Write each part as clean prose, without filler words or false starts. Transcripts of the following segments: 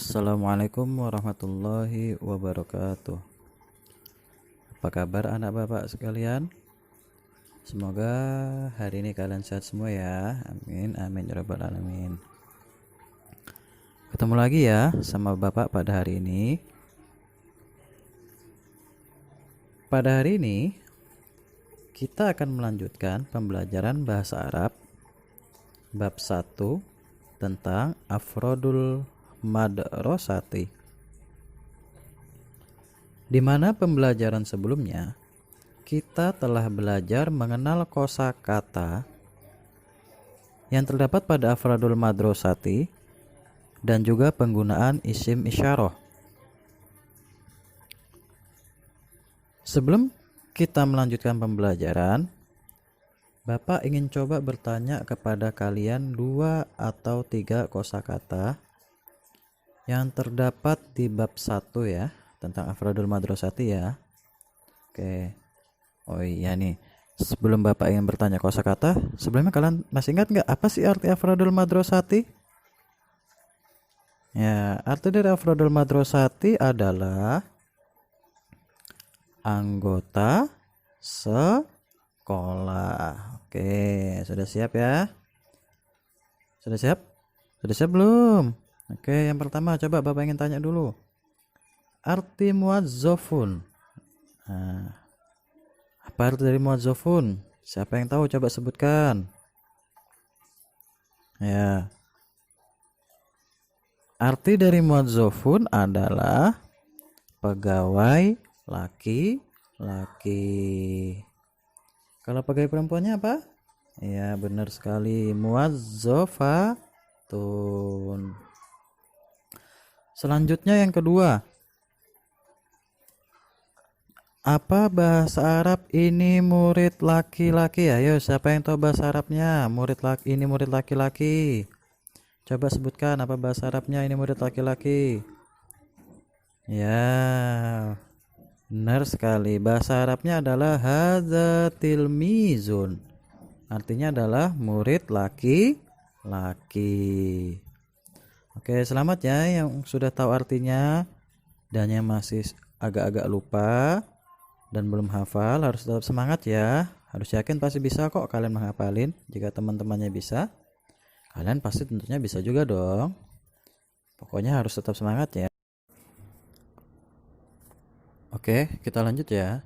Assalamualaikum warahmatullahi wabarakatuh. Apa kabar anak bapak sekalian? Semoga hari ini kalian sehat semua ya. Amin, amin ya rabbal alamin. Ketemu lagi ya sama bapak pada hari ini. Pada hari ini kita akan melanjutkan pembelajaran bahasa Arab bab 1 tentang afrodul madrasati. Di mana pembelajaran sebelumnya kita telah belajar mengenal kosakata yang terdapat pada afrodul madrasati dan juga penggunaan isim isyarah. Sebelum kita melanjutkan pembelajaran, Bapak ingin coba bertanya kepada kalian 2 atau 3 kosakata yang terdapat di bab 1 ya, tentang afrodul madrasati ya. Oke. Oh iya nih, sebelum Bapak ingin bertanya kosakata, sebelumnya kalian masih ingat nggak apa sih arti afrodul madrasati? Ya, arti dari afrodul madrasati adalah anggota sekolah. Oke, sudah siap ya? Sudah siap? Sudah siap belum? Oke, yang pertama coba Bapak ingin tanya dulu. Arti muazzafun. Nah, apa arti dari muazzafun? Siapa yang tahu coba sebutkan. Ya. Arti dari muazzafun adalah pegawai laki-laki. Kalau pegawai perempuannya apa? Ya, benar sekali, muazzafatun. Selanjutnya yang kedua. Apa bahasa Arab ini murid laki-laki? Ayo, siapa yang tahu bahasa Arabnya? Murid laki ini murid laki-laki. Coba sebutkan apa bahasa Arabnya ini murid laki-laki. Ya, benar sekali. Bahasa Arabnya adalah hadza tilmizun. Artinya adalah murid laki-laki. Oke, selamat ya yang sudah tahu artinya, dan yang masih agak-agak lupa dan belum hafal harus tetap semangat ya. Harus yakin pasti bisa kok kalian menghafalin. Jika teman-temannya bisa, kalian pasti tentunya bisa juga dong. Pokoknya harus tetap semangat ya. Oke, kita lanjut ya.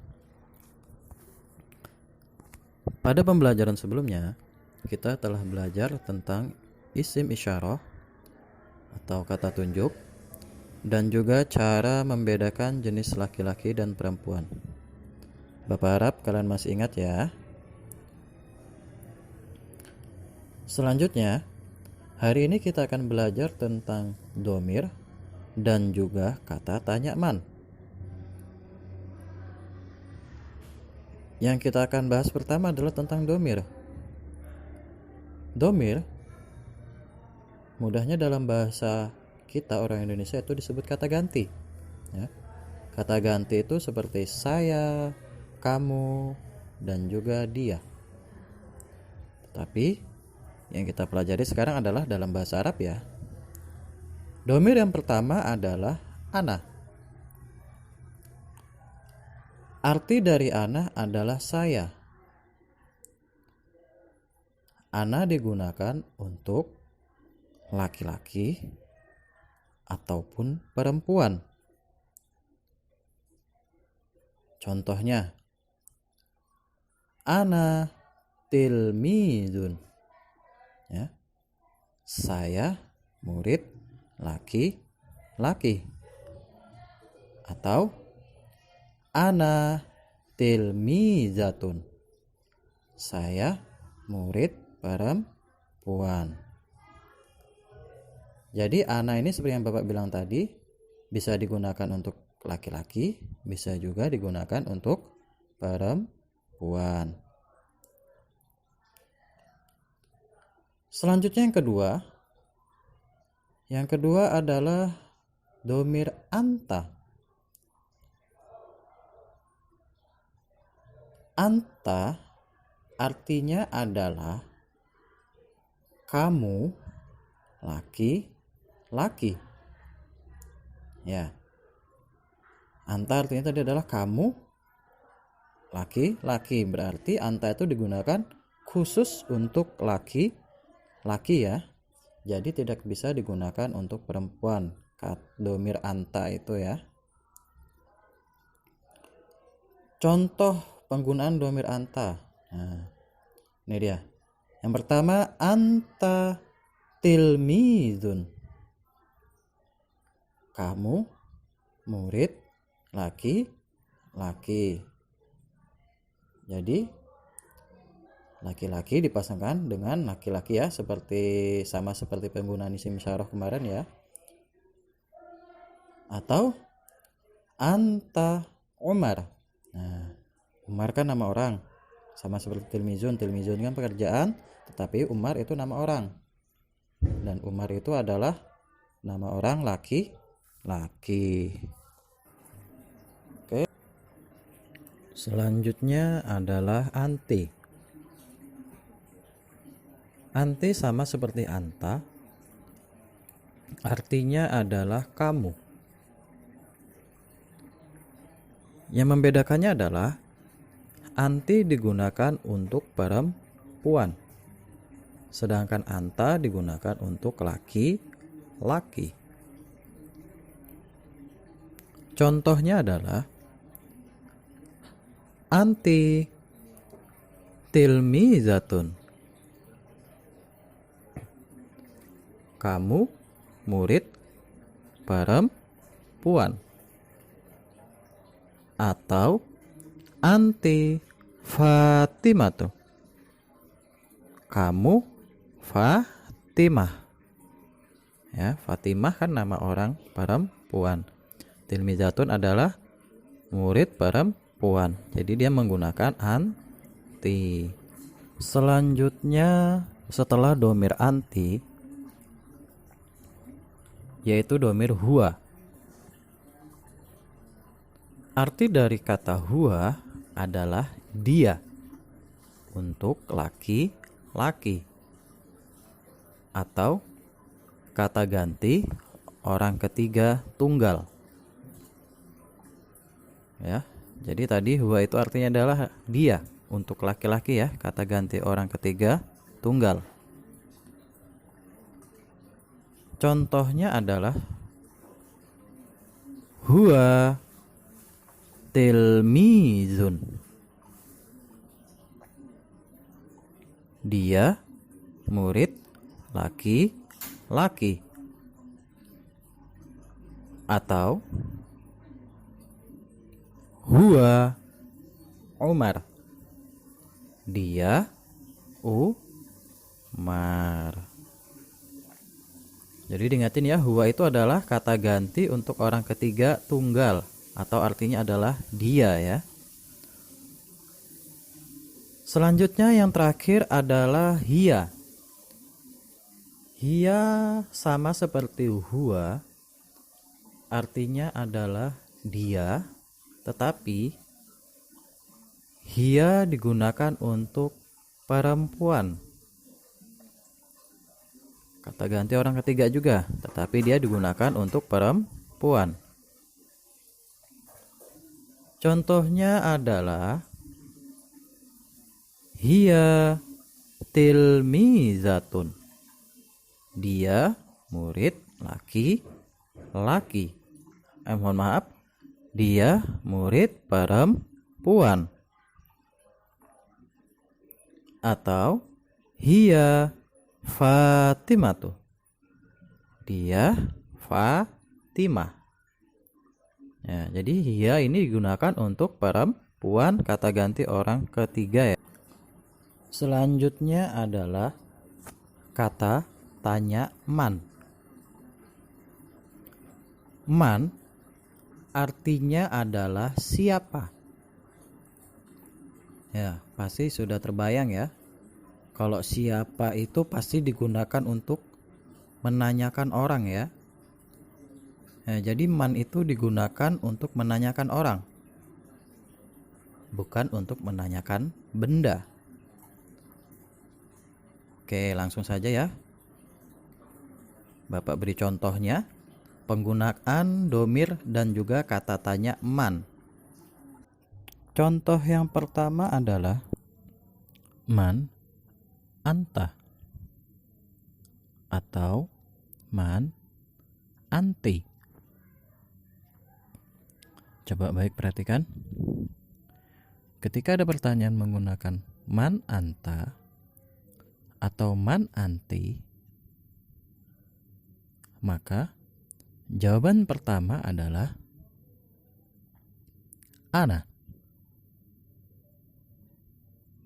Pada pembelajaran sebelumnya, kita telah belajar tentang isim isyarah atau kata tunjuk dan juga cara membedakan jenis laki-laki dan perempuan. Bapak harap kalian masih ingat ya. Selanjutnya, hari ini kita akan belajar tentang domir dan juga kata tanya man. Yang kita akan bahas pertama adalah tentang domir. Domir, mudahnya dalam bahasa kita orang Indonesia itu disebut kata ganti. Ya. Kata ganti itu seperti saya, kamu, dan juga dia. Tapi yang kita pelajari sekarang adalah dalam bahasa Arab ya. Domir yang pertama adalah ana. Arti dari ana adalah saya. Ana digunakan untuk laki-laki ataupun perempuan. Contohnya, ana tilmizun. Ya. Saya murid laki-laki. Atau ana tilmizatun. Saya murid perempuan. Jadi ana ini seperti yang Bapak bilang tadi, bisa digunakan untuk laki-laki, bisa juga digunakan untuk perempuan. Selanjutnya yang kedua adalah domir anta. Anta artinya adalah kamu laki-laki. Ya, anta artinya tadi adalah kamu laki-laki, berarti anta itu digunakan khusus untuk laki-laki ya. Jadi tidak bisa digunakan untuk perempuan. Domir anta itu ya. Contoh penggunaan domir anta. Nah, ini dia. Yang pertama, anta tilmizun. Kamu murid laki-laki. Jadi laki-laki dipasangkan dengan laki-laki ya, sama seperti penggunaan isim isyarah kemarin ya. Atau anta Umar. Nah, Umar kan nama orang, sama seperti tilmizun. Tilmizun kan pekerjaan, tetapi Umar itu nama orang. Dan Umar itu adalah nama orang laki-laki. Oke. Selanjutnya adalah anti. Anti sama seperti anta, artinya adalah kamu. Yang membedakannya adalah anti digunakan untuk perempuan, sedangkan anta digunakan untuk laki-laki. Contohnya adalah anti tilmizatun. Kamu murid perempuan. Atau anti Fatimah. Kamu Fatimah. Ya, Fatimah kan nama orang perempuan. Tilmizatun adalah murid perempuan. Jadi dia menggunakan anti. Selanjutnya setelah domir anti, yaitu domir huwa. Arti dari kata huwa adalah dia untuk laki-laki, atau kata ganti orang ketiga tunggal. Ya, jadi tadi huwa itu artinya adalah dia untuk laki-laki ya, kata ganti orang ketiga tunggal. Contohnya adalah huwa tilmizun. Dia murid laki-laki. Atau huwa Umar. Dia Umar. Jadi diingatin ya, huwa itu adalah kata ganti untuk orang ketiga tunggal, atau artinya adalah dia ya. Selanjutnya yang terakhir adalah hiya. Hiya sama seperti huwa, artinya adalah dia, tetapi hiya digunakan untuk perempuan. Kata ganti orang ketiga juga, tetapi dia digunakan untuk perempuan. Contohnya adalah hiya tilmizatun. Dia murid laki-laki. Mohon maaf, dia murid perempuan. Atau hiya Fatimah. Dia Fatimah. Ya, jadi hiya ini digunakan untuk perempuan, kata ganti orang ketiga ya. Selanjutnya adalah kata tanya man. Man artinya adalah siapa. Ya, pasti sudah terbayang ya. Kalau siapa itu pasti digunakan untuk menanyakan orang ya. Nah, jadi man itu digunakan untuk menanyakan orang, bukan untuk menanyakan benda. Oke, langsung saja ya. Bapak beri contohnya. penggunaan domir dan juga kata tanya man. Contoh yang pertama adalah man anta atau man anti. Coba baik perhatikan. Ketika ada pertanyaan menggunakan man anta atau man anti, maka jawaban pertama adalah ana.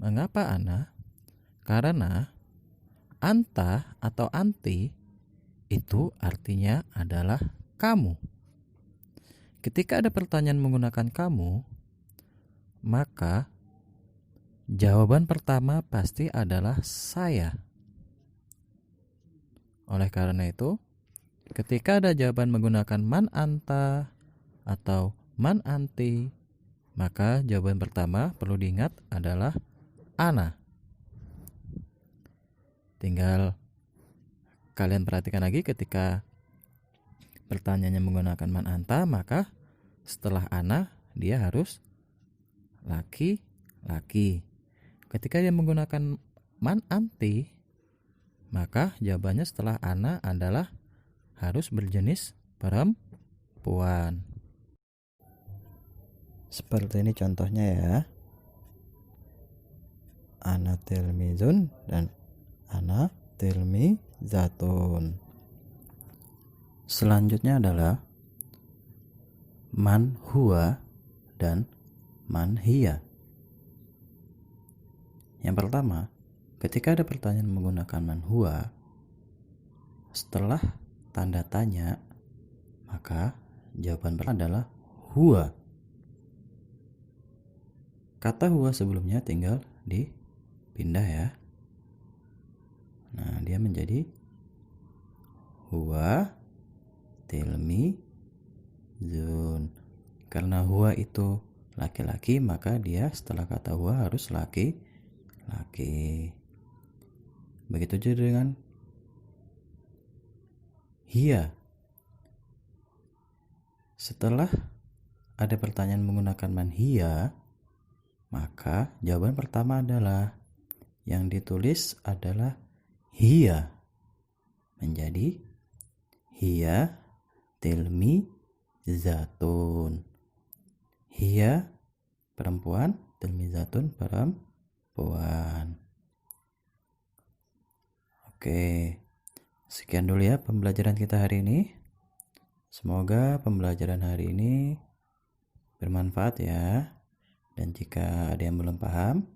Mengapa ana? Karena anta atau anti itu artinya adalah kamu. Ketika ada pertanyaan menggunakan kamu, maka jawaban pertama pasti adalah saya. Oleh karena itu, ketika ada jawaban menggunakan man anta atau man anti, maka jawaban pertama perlu diingat adalah ana. Tinggal kalian perhatikan lagi ketika pertanyaannya menggunakan man anta, maka setelah ana dia harus laki-laki. Ketika dia menggunakan man anti, maka jawabannya setelah ana adalah harus berjenis perempuan. Seperti ini contohnya ya. Ana tilmizun dan ana tilmizatun. Selanjutnya adalah man huwa dan man hiya. Yang pertama, ketika ada pertanyaan menggunakan man huwa, setelah tanda tanya, maka jawaban pertama adalah huwa. Kata huwa sebelumnya tinggal dipindah ya. Nah, dia menjadi huwa tilmizun. Karena huwa itu laki-laki, maka dia setelah kata huwa harus laki-laki. Begitu juga dengan hiya. Setelah ada pertanyaan menggunakan man hiya, maka jawaban pertama adalah yang ditulis adalah hiya, menjadi hiya tilmizatun. Hiya perempuan, tilmizatun perempuan. Oke, sekian dulu ya pembelajaran kita hari ini. Semoga pembelajaran hari ini bermanfaat ya. Dan jika ada yang belum paham,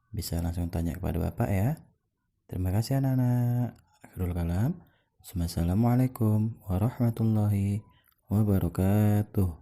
bisa langsung tanya kepada Bapak ya. Terima kasih anak-anak. Akhirul kalam. Wassalamualaikum warahmatullahi wabarakatuh.